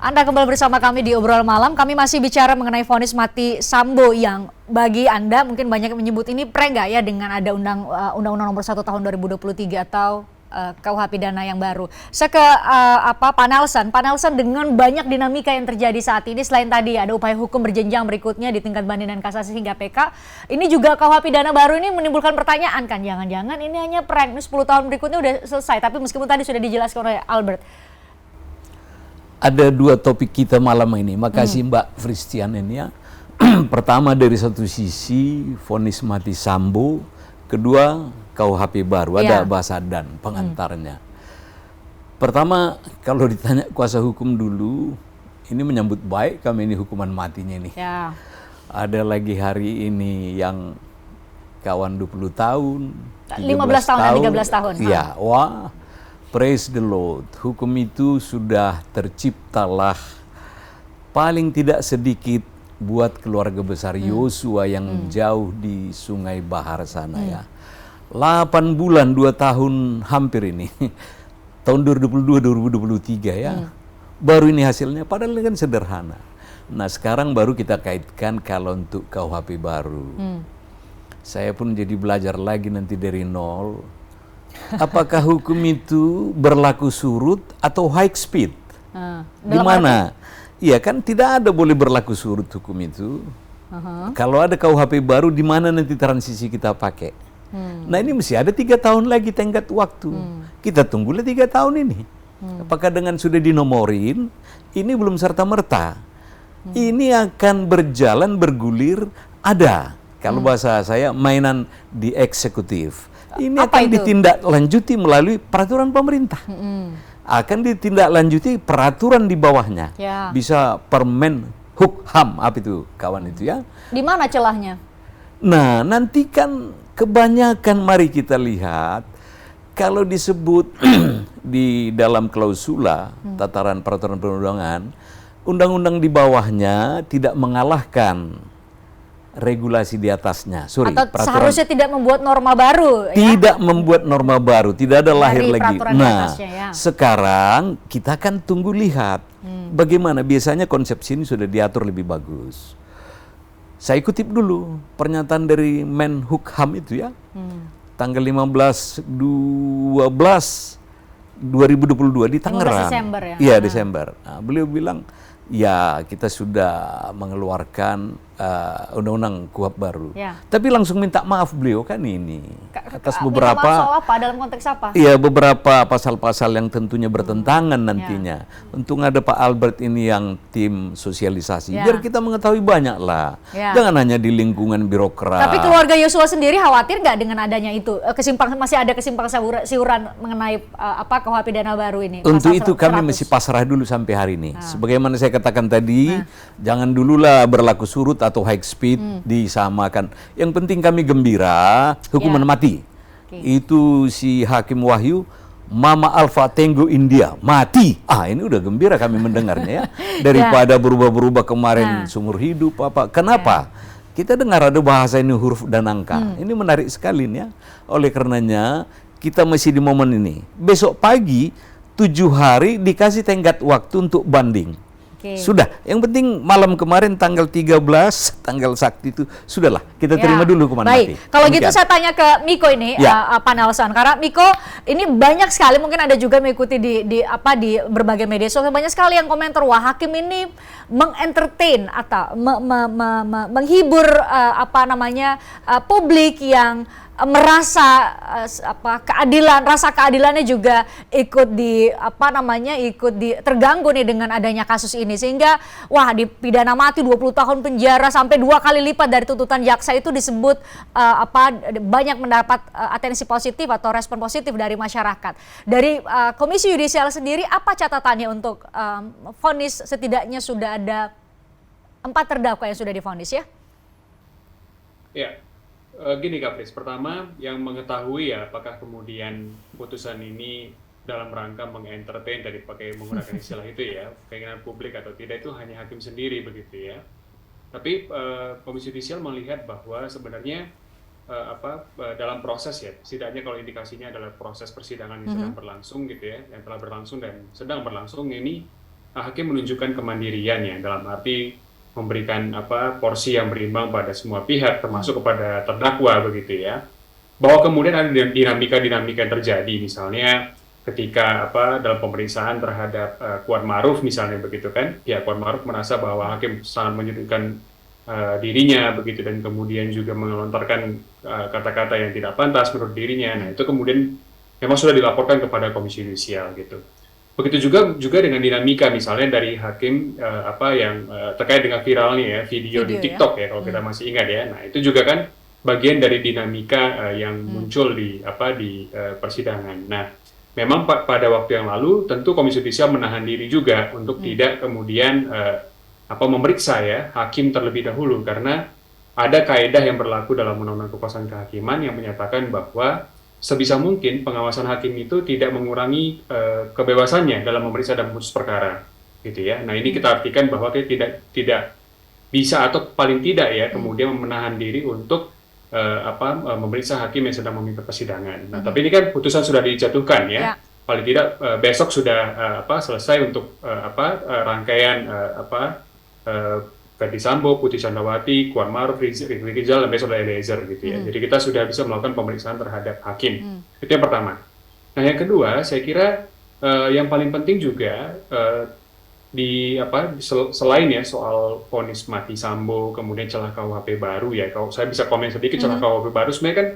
Anda kembali bersama kami di Obrolan Malam. Kami masih bicara mengenai vonis mati Sambo yang bagi Anda mungkin banyak yang menyebut ini prank nggak ya dengan ada Undang-Undang Nomor 1 Tahun 2023 atau KUH pidana yang baru. Saya ke Pak Nelson. Pak Nelson, dengan banyak dinamika yang terjadi saat ini, selain tadi ada upaya hukum berjenjang berikutnya di tingkat banding dan kasasi hingga PK, ini juga KUH pidana baru ini menimbulkan pertanyaan kan, jangan-jangan ini hanya prank, ini 10 tahun berikutnya udah selesai. Tapi meskipun tadi sudah dijelaskan oleh Albert. Ada dua topik kita malam ini. Makasih Mbak Fristian ini ya. Pertama, dari satu sisi vonis mati Sambo, kedua KUHP baru, ada bahasa dan pengantarnya. Pertama, kalau ditanya kuasa hukum dulu, ini menyambut baik kami ini hukuman matinya ini. Ya. Ada lagi hari ini yang kawan 20 tahun, 15 tahun dan 13 tahun. Iya, wah. Praise the Lord, hukum itu sudah terciptalah paling tidak sedikit buat keluarga besar Yosua yang jauh di Sungai Bahar sana ya. 8 bulan, 2 tahun hampir ini, tahun 2022-2023 ya, baru ini hasilnya, padahal ini kan sederhana. Nah sekarang baru kita kaitkan kalau untuk KUHP baru. Saya pun jadi belajar lagi nanti dari nol. Apakah hukum itu berlaku surut atau high speed? Di mana? Iya kan tidak ada boleh berlaku surut hukum itu. Kalau ada KUHP baru, di mana nanti transisi kita pakai? Nah ini mesti ada 3 tahun lagi tenggat waktu. Kita tunggulah 3 tahun ini. Apakah dengan sudah dinomorin, ini belum serta-merta. Ini akan berjalan, bergulir, ada. Kalau bahasa saya mainan di eksekutif. Ini akan ditindaklanjuti melalui peraturan pemerintah. Akan ditindaklanjuti peraturan di bawahnya. Ya. Bisa Permen Hukham, apa itu kawan itu ya. Di mana celahnya? Nah, nanti kan kebanyakan mari kita lihat, kalau disebut di dalam klausula tataran peraturan perundangan, undang-undang di bawahnya tidak mengalahkan regulasi di atasnya. Atau seharusnya tidak membuat norma baru. Tidak membuat norma baru, tidak ada lahir lagi. Nah, atasnya, sekarang kita akan tunggu lihat bagaimana. Biasanya konsepsi ini sudah diatur lebih bagus. Saya kutip dulu pernyataan dari Menhukham itu ya, tanggal 15/12/2022 di Tangerang. 15 Desember ya? Iya, Desember. Nah, beliau bilang, ya kita sudah mengeluarkan undang-undang KUHP baru. Ya. Tapi langsung minta maaf beliau kan ini atas beberapa. Minta maaf soal apa? Dalam konteks apa? Iya, beberapa pasal-pasal yang tentunya bertentangan nantinya. Untung ada Pak Albert ini yang tim sosialisasi. Biar kita mengetahui banyak lah. Jangan hanya di lingkungan birokrat. Tapi keluarga Yosua sendiri khawatir nggak dengan adanya itu? Masih ada kesimpang siuran mengenai KUHP pidana baru ini? Untuk itu kami mesti pasrah dulu sampai hari ini. Sebagaimana saya katakan tadi, jangan dululah berlaku surut atau high speed disamakan. Yang penting kami gembira hukuman mati. Itu si Hakim Wahyu, Mama Alfa Tenggo India mati. Ini udah gembira kami mendengarnya ya. Daripada berubah-berubah kemarin seumur hidup apa. Kenapa? Kita dengar ada bahasa ini huruf dan angka. Ini menarik sekali nih ya. Oleh karenanya kita masih di momen ini. Besok pagi 7 hari dikasih tenggat waktu untuk banding. Sudah, yang penting malam kemarin tanggal 13, tanggal sakti itu, sudahlah, kita terima dulu hukuman mati. Kalau gitu saya tanya ke Miko ini, Pak Nelson, karena Miko ini banyak sekali, mungkin ada juga mengikuti di berbagai media sosial, banyak sekali yang komentar, wah hakim ini mengentertain atau menghibur publik yang merasa rasa keadilannya juga ikut terganggu nih dengan adanya kasus ini, sehingga wah dipidana mati 20 tahun penjara sampai 2 kali lipat dari tuntutan jaksa itu disebut banyak mendapat atensi positif atau respon positif dari masyarakat. Dari Komisi Yudisial sendiri, apa catatannya untuk vonis? Setidaknya sudah ada 4 terdakwa yang sudah divonis ya? Ya. Gini Kak Fris, pertama yang mengetahui ya apakah kemudian putusan ini dalam rangka mengentertain tadi pakai menggunakan istilah itu ya, keinginan publik atau tidak itu hanya hakim sendiri begitu ya. Tapi Komisi Yudisial melihat bahwa sebenarnya dalam proses ya, setidaknya kalau indikasinya adalah proses persidangan yang sedang berlangsung gitu ya, yang telah berlangsung dan sedang berlangsung ini hakim menunjukkan kemandirian ya, dalam arti memberikan porsi yang berimbang pada semua pihak, termasuk kepada terdakwa begitu ya. Bahwa kemudian ada dinamika-dinamika yang terjadi, misalnya ketika dalam pemeriksaan terhadap Kuat Ma'ruf misalnya begitu kan, ya Kuat Ma'ruf merasa bahwa hakim sangat menyudutkan dirinya begitu, dan kemudian juga melontarkan kata-kata yang tidak pantas menurut dirinya. Nah, itu kemudian memang sudah dilaporkan kepada Komisi Yudisial gitu. Begitu juga dengan dinamika misalnya dari hakim yang terkait dengan viralnya ya video di TikTok ya, kalau kita masih ingat ya. Nah, itu juga kan bagian dari dinamika yang muncul di persidangan. Nah, memang pada waktu yang lalu tentu Komisi Yudisial menahan diri juga untuk tidak kemudian memeriksa ya hakim terlebih dahulu, karena ada kaedah yang berlaku dalam Undang-Undang Kekuasaan Kehakiman yang menyatakan bahwa sebisa mungkin pengawasan hakim itu tidak mengurangi kebebasannya dalam memeriksa dan memutus perkara, gitu ya. Nah, ini kita artikan bahwa kita tidak bisa atau paling tidak ya kemudian menahan diri untuk memeriksa hakim yang sedang memimpin persidangan. Nah, tapi ini kan putusan sudah dijatuhkan ya. Paling tidak besok sudah selesai untuk rangkaian Verdi Sambo, Putri Chandrawati, Kuat Ma'ruf, Ricky Rizal, dan besok ada Eliezer gitu ya. Jadi kita sudah bisa melakukan pemeriksaan terhadap hakim. Itu yang pertama. Nah, yang kedua, saya kira yang paling penting juga selain ya soal vonis mati Sambo, kemudian celah KUHP baru ya. Kalau saya bisa komen sedikit celah KUHP baru, sebenarnya kan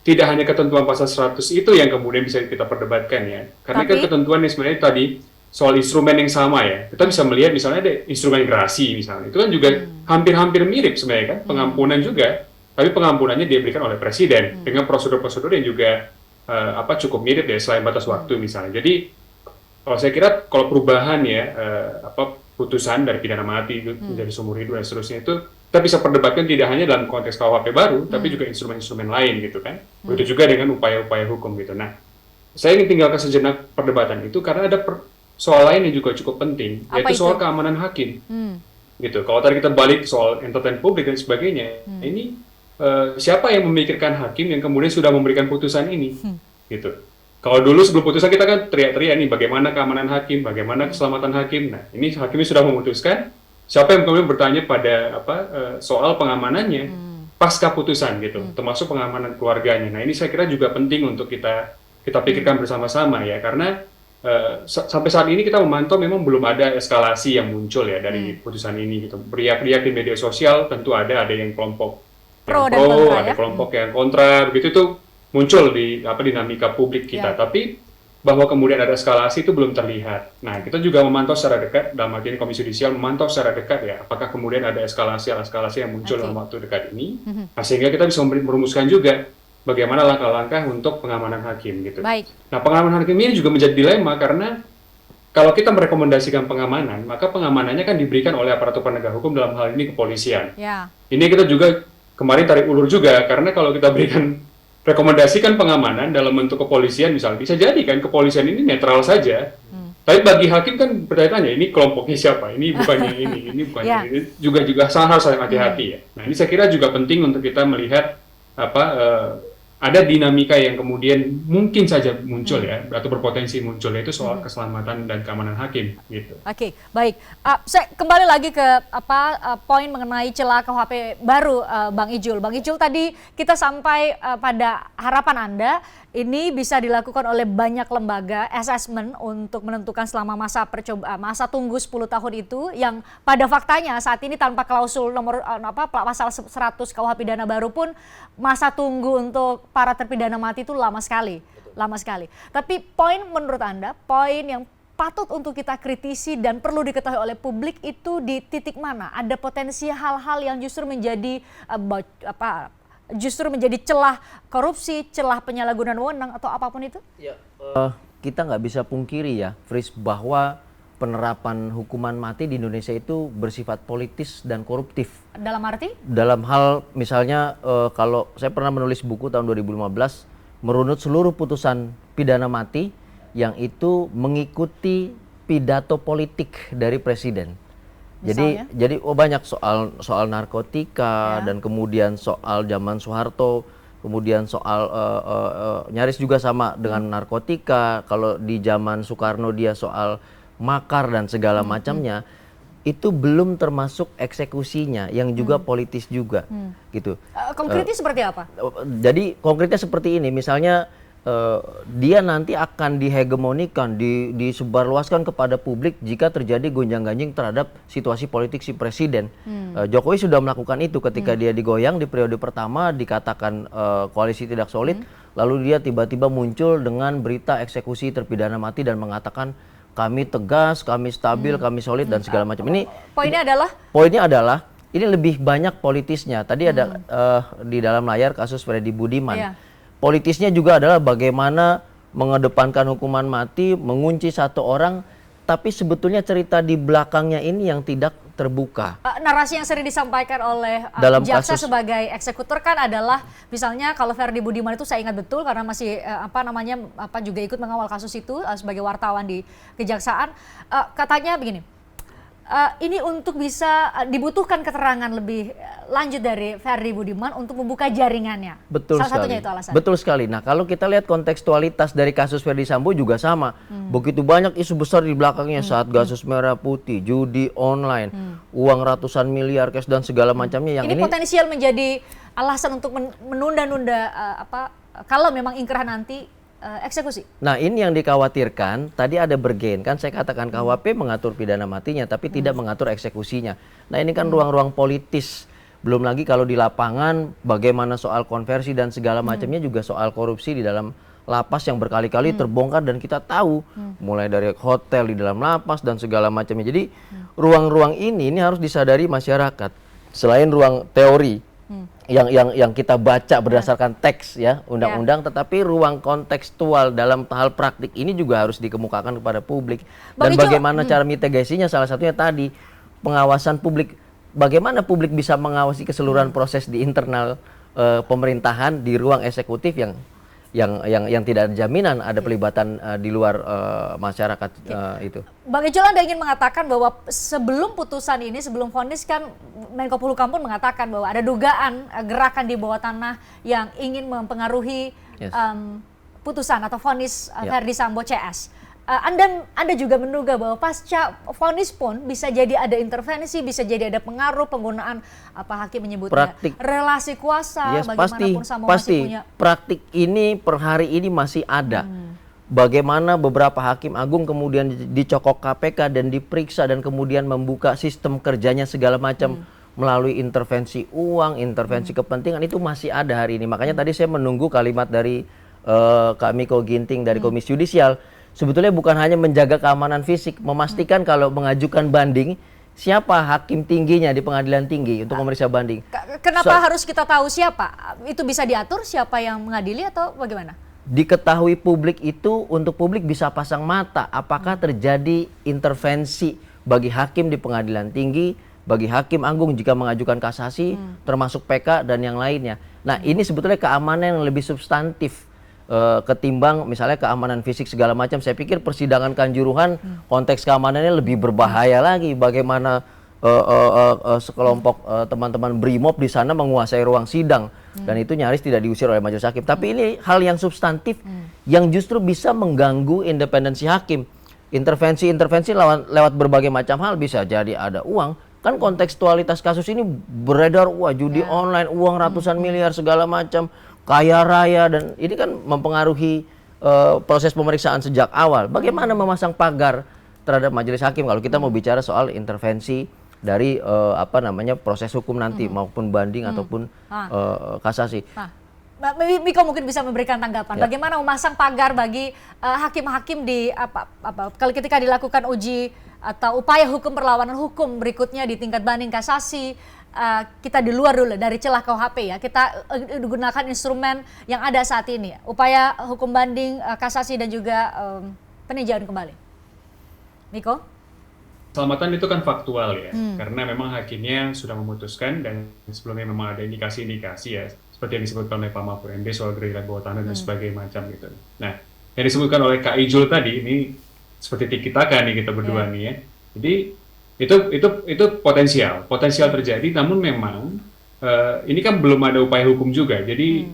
tidak hanya ketentuan pasal 100 itu yang kemudian bisa kita perdebatkan ya. Karena kan ketentuan yang sebenarnya tadi soal instrumen yang sama ya. Kita bisa melihat misalnya ada instrumen gerasi misalnya. Itu kan juga hampir-hampir mirip sebenarnya kan, pengampunan juga. Tapi pengampunannya diberikan oleh presiden dengan prosedur-prosedur yang juga cukup mirip ya, selain batas waktu misalnya. Jadi kalau saya kira kalau perubahan ya putusan dari pidana mati menjadi seumur hidup dan seterusnya itu kita bisa perdebatkan tidak hanya dalam konteks KUHP baru, tapi juga instrumen-instrumen lain gitu kan. Begitu juga dengan upaya-upaya hukum gitu. Nah, saya ingin tinggalkan sejenak perdebatan itu karena ada soal lain yang juga cukup penting, yaitu soal keamanan hakim. Gitu. Kalau tadi kita balik soal entertain publik dan sebagainya, ini siapa yang memikirkan hakim yang kemudian sudah memberikan putusan ini? Gitu. Kalau dulu sebelum putusan kita kan teriak-teriak nih bagaimana keamanan hakim, bagaimana keselamatan hakim. Nah, ini hakimnya sudah memutuskan, siapa yang kemudian bertanya pada soal pengamanannya pasca putusan gitu, termasuk pengamanan keluarganya. Nah, ini saya kira juga penting untuk kita pikirkan bersama-sama ya, karena sampai saat ini kita memantau memang belum ada eskalasi yang muncul ya dari putusan ini gitu. Riak-riak di media sosial tentu ada yang kelompok yang pro, ada kelompok yang kontra, begitu itu muncul di dinamika publik kita. Tapi bahwa kemudian ada eskalasi itu belum terlihat. Nah, kita juga memantau secara dekat, dalam arti ini Komisi Yudisial memantau secara dekat ya, apakah kemudian ada eskalasi yang muncul dalam waktu dekat ini, sehingga kita bisa merumuskan juga bagaimana langkah-langkah untuk pengamanan hakim gitu. Baik. Nah, pengamanan hakim ini juga menjadi dilema karena kalau kita merekomendasikan pengamanan, maka pengamanannya kan diberikan oleh aparatur penegak hukum, dalam hal ini kepolisian. Ini kita juga kemarin tarik ulur juga, karena kalau kita berikan rekomendasikan pengamanan dalam bentuk kepolisian misalnya, bisa jadi kan kepolisian ini netral saja. Tapi bagi hakim kan bertanya-tanya, ini kelompoknya siapa? Ini bukannya ini bukannya ini. Juga harus hati-hati ya. Nah, ini saya kira juga penting untuk kita melihat ada dinamika yang kemudian mungkin saja muncul ya, atau berpotensi muncul, yaitu soal keselamatan dan keamanan hakim gitu. Oke, baik. Saya kembali lagi ke poin mengenai celah KUHP baru, Bang Ijul. Bang Ijul, tadi kita sampai pada harapan Anda ini bisa dilakukan oleh banyak lembaga assessment untuk menentukan selama masa tunggu 10 tahun itu, yang pada faktanya saat ini tanpa klausul nomor pasal 100 KUH pidana baru pun masa tunggu untuk para terpidana mati itu lama sekali. Tapi menurut Anda, poin yang patut untuk kita kritisi dan perlu diketahui oleh publik itu di titik mana? Ada potensi hal-hal yang justru menjadi menjadi celah korupsi, celah penyalahgunaan wewenang atau apapun itu? Ya, kita nggak bisa pungkiri ya, Fris, bahwa penerapan hukuman mati di Indonesia itu bersifat politis dan koruptif. Dalam arti? Dalam hal misalnya kalau saya pernah menulis buku tahun 2015 merunut seluruh putusan pidana mati yang itu mengikuti pidato politik dari presiden. Jadi banyak soal narkotika dan kemudian soal zaman Soeharto, kemudian soal nyaris juga sama dengan narkotika. Kalau di zaman Soekarno dia soal makar dan segala macamnya, itu belum termasuk eksekusinya yang juga politis juga, gitu. Konkretnya seperti apa? Jadi konkretnya seperti ini, misalnya dia nanti akan dihegemonikan, disebarluaskan kepada publik jika terjadi gonjang-ganjing terhadap situasi politik si presiden. Jokowi sudah melakukan itu ketika dia digoyang di periode pertama, dikatakan koalisi tidak solid, lalu dia tiba-tiba muncul dengan berita eksekusi terpidana mati dan mengatakan kami tegas, kami stabil, kami solid dan segala macam. Ini Poinnya adalah ini lebih banyak politisnya. Tadi ada di dalam layar kasus Freddy Budiman. Iya. Politisnya juga adalah bagaimana mengedepankan hukuman mati, mengunci satu orang, tapi sebetulnya cerita di belakangnya ini yang tidak terbuka. Narasi yang sering disampaikan oleh Dalam jaksa kasus- sebagai eksekutor kan adalah misalnya kalau Freddy Budiman itu saya ingat betul karena masih juga ikut mengawal kasus itu sebagai wartawan di kejaksaan, katanya begini, ini untuk bisa dibutuhkan keterangan lebih lanjut dari Freddy Budiman untuk membuka jaringannya. Betul Salah sekali. satunya itu alasan. Betul sekali. Nah, kalau kita lihat kontekstualitas dari kasus Ferdy Sambo juga sama. Begitu banyak isu besar di belakangnya saat kasus Merah Putih, judi online, uang ratusan miliar cash dan segala macamnya yang Ini potensial menjadi alasan untuk menunda-nunda kalau memang ingkrah nanti eksekusi. Nah, ini yang dikhawatirkan. Tadi ada bergen, kan saya katakan KUHP mengatur pidana matinya tapi tidak mengatur eksekusinya. Nah, ini kan ruang-ruang politis. Belum lagi kalau di lapangan bagaimana soal konversi dan segala macamnya, juga soal korupsi di dalam lapas yang berkali-kali terbongkar dan kita tahu mulai dari hotel di dalam lapas dan segala macamnya. Jadi ruang-ruang ini harus disadari masyarakat. Selain ruang teori yang kita baca berdasarkan teks ya undang-undang, tetapi ruang kontekstual dalam hal praktik ini juga harus dikemukakan kepada publik. Dan Bang Ijo, bagaimana cara mitigasinya, salah satunya tadi pengawasan publik. Bagaimana publik bisa mengawasi keseluruhan proses di internal pemerintahan di ruang eksekutif yang tidak ada jaminan ada pelibatan di luar masyarakat itu. Bang Ijol, Anda ingin mengatakan bahwa sebelum putusan ini, sebelum vonis kan Menko Polhukam pun mengatakan bahwa ada dugaan gerakan di bawah tanah yang ingin mempengaruhi putusan atau vonis Ferdy Sambo CS. Anda juga menduga bahwa pasca vonis pun bisa jadi ada intervensi, bisa jadi ada pengaruh penggunaan hakim menyebutnya relasi kuasa, bagaimanapun Sambo masih punya. Praktik ini per hari ini masih ada. Bagaimana beberapa hakim agung kemudian dicokok KPK dan diperiksa dan kemudian membuka sistem kerjanya segala macam melalui intervensi uang, intervensi kepentingan, itu masih ada hari ini. Makanya tadi saya menunggu kalimat dari Kak Miko Ginting dari Komisi Yudisial. Sebetulnya bukan hanya menjaga keamanan fisik, memastikan kalau mengajukan banding, siapa hakim tingginya di pengadilan tinggi untuk memeriksa banding. Kenapa harus kita tahu siapa? Itu bisa diatur siapa yang mengadili atau bagaimana? Diketahui publik itu untuk publik bisa pasang mata apakah terjadi intervensi bagi hakim di pengadilan tinggi, bagi hakim agung jika mengajukan kasasi, termasuk PK dan yang lainnya. Nah, ini sebetulnya keamanan yang lebih substantif ketimbang misalnya keamanan fisik segala macam. Saya pikir persidangan Kanjuruhan konteks keamanannya lebih berbahaya lagi. Bagaimana sekelompok teman-teman Brimob di sana menguasai ruang sidang dan itu nyaris tidak diusir oleh majelis hakim. Tapi ini hal yang substantif yang justru bisa mengganggu independensi hakim. Intervensi lewat berbagai macam hal, bisa jadi ada uang. Kan kontekstualitas kasus ini beredar judi online, uang ratusan miliar segala macam, kaya raya, dan ini kan mempengaruhi proses pemeriksaan sejak awal. Bagaimana memasang pagar terhadap majelis hakim kalau kita mau bicara soal intervensi dari proses hukum nanti maupun banding ataupun kasasi. Miko mungkin bisa memberikan tanggapan. Bagaimana memasang pagar bagi hakim-hakim di kalau ketika dilakukan uji atau upaya hukum perlawanan hukum berikutnya di tingkat banding kasasi, kita di luar dulu dari celah KUHP ya, kita gunakan instrumen yang ada saat ini, upaya hukum banding, kasasi dan juga peninjauan kembali. Miko? Keselamatan itu kan faktual ya, karena memang hakimnya sudah memutuskan dan sebelumnya memang ada indikasi-indikasi ya, seperti yang disebutkan oleh Pak Mahfud MD soal gerakan bawah tanah dan sebagainya macam gitu. Nah, yang disebutkan oleh Kak Ijul tadi ini seperti tiki-taka nih kita berdua nih ya. Jadi itu potensial terjadi, namun memang ini kan belum ada upaya hukum juga. Jadi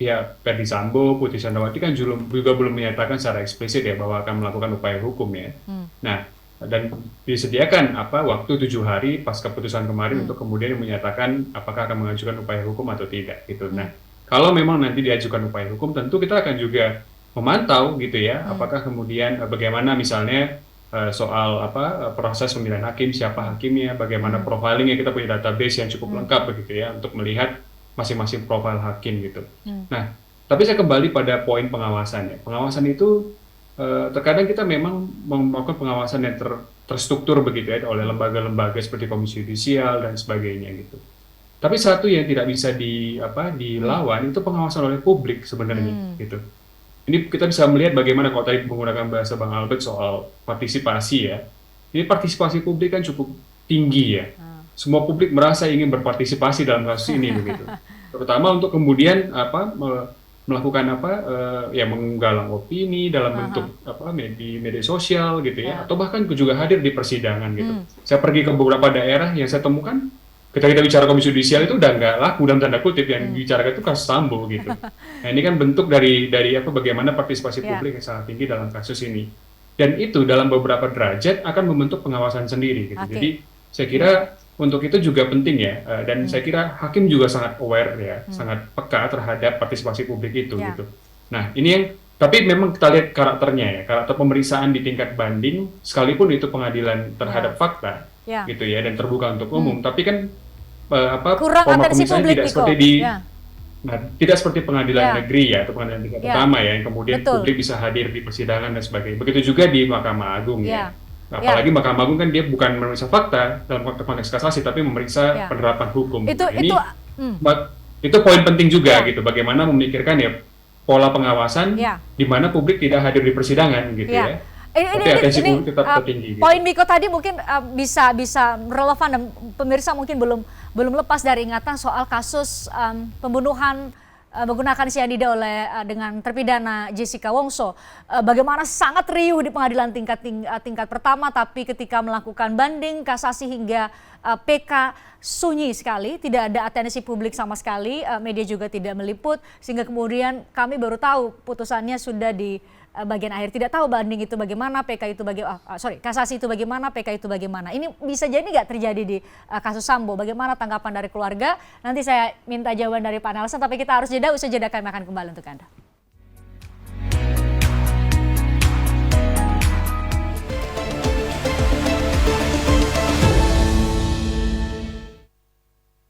pihak Ferdi Sambo, Putri Chandrawati kan juga belum menyatakan secara eksplisit ya bahwa akan melakukan upaya hukum ya. Nah, dan disediakan waktu 7 hari pasca putusan kemarin untuk kemudian menyatakan apakah akan mengajukan upaya hukum atau tidak gitu. Nah, kalau memang nanti diajukan upaya hukum, tentu kita akan juga memantau gitu ya, apakah kemudian bagaimana misalnya soal proses pemilihan hakim, siapa hakimnya, bagaimana profilingnya, kita punya database yang cukup lengkap begitu ya untuk melihat masing-masing profil hakim gitu. Nah, tapi saya kembali pada poin pengawasan ya. Pengawasan itu terkadang kita memang melakukan pengawasan yang terstruktur begitu ya oleh lembaga-lembaga seperti Komisi Yudisial dan sebagainya gitu. Tapi satu yang tidak bisa dilawan itu pengawasan oleh publik sebenarnya gitu. Ini kita bisa melihat bagaimana kalau tadi menggunakan bahasa Bang Albert soal partisipasi ya. Ini partisipasi publik kan cukup tinggi ya. Semua publik merasa ingin berpartisipasi dalam kasus ini begitu. Terutama untuk kemudian melakukan menggalang opini dalam bentuk di media sosial gitu ya, atau bahkan juga hadir di persidangan gitu. Saya pergi ke beberapa daerah yang saya temukan ketika kita bicara Komisi Yudisial itu udah nggak laku dalam tanda kutip, yang dibicarakan itu kasus Sambo gitu. Nah, ini kan bentuk dari bagaimana partisipasi publik yang sangat tinggi dalam kasus ini. Dan itu dalam beberapa derajat akan membentuk pengawasan sendiri gitu. Jadi saya kira untuk itu juga penting ya, dan saya kira hakim juga sangat aware ya, sangat peka terhadap partisipasi publik itu gitu. Nah, ini yang tapi memang kita lihat karakternya ya, karakter pemeriksaan di tingkat banding, sekalipun itu pengadilan terhadap fakta gitu ya, dan terbuka untuk umum, tapi kan kurang format atensi pemeriksaan publik tidak nih seperti kok. tidak seperti pengadilan negeri ya, atau pengadilan tingkat pertama ya, yang kemudian publik bisa hadir di persidangan dan sebagainya. Begitu juga di Mahkamah Agung ya. Apalagi Mahkamah Agung kan dia bukan memeriksa fakta dalam konteks kasasi, tapi memeriksa penerapan hukum. Itu poin penting juga gitu. Bagaimana memikirkan ya pola pengawasan di mana publik tidak hadir di persidangan gitu ya. Tapi atensi publik tetap tertinggi. Gitu. Poin Miko tadi mungkin bisa relevan dan pemirsa mungkin belum lepas dari ingatan soal kasus pembunuhan menggunakan sianida dengan terpidana Jessica Wongso. Bagaimana sangat riuh di pengadilan tingkat pertama, tapi ketika melakukan banding, kasasi hingga PK sunyi sekali, tidak ada atensi publik sama sekali, media juga tidak meliput, sehingga kemudian kami baru tahu putusannya sudah di bagian akhir. Tidak tahu banding itu bagaimana, kasasi itu bagaimana, PK itu bagaimana. Ini bisa jadi nggak terjadi di kasus Sambo? Bagaimana tanggapan dari keluarga? Nanti saya minta jawaban dari Pak Nelson, tapi kita harus jeda, usai jeda kami akan kembali untuk Anda.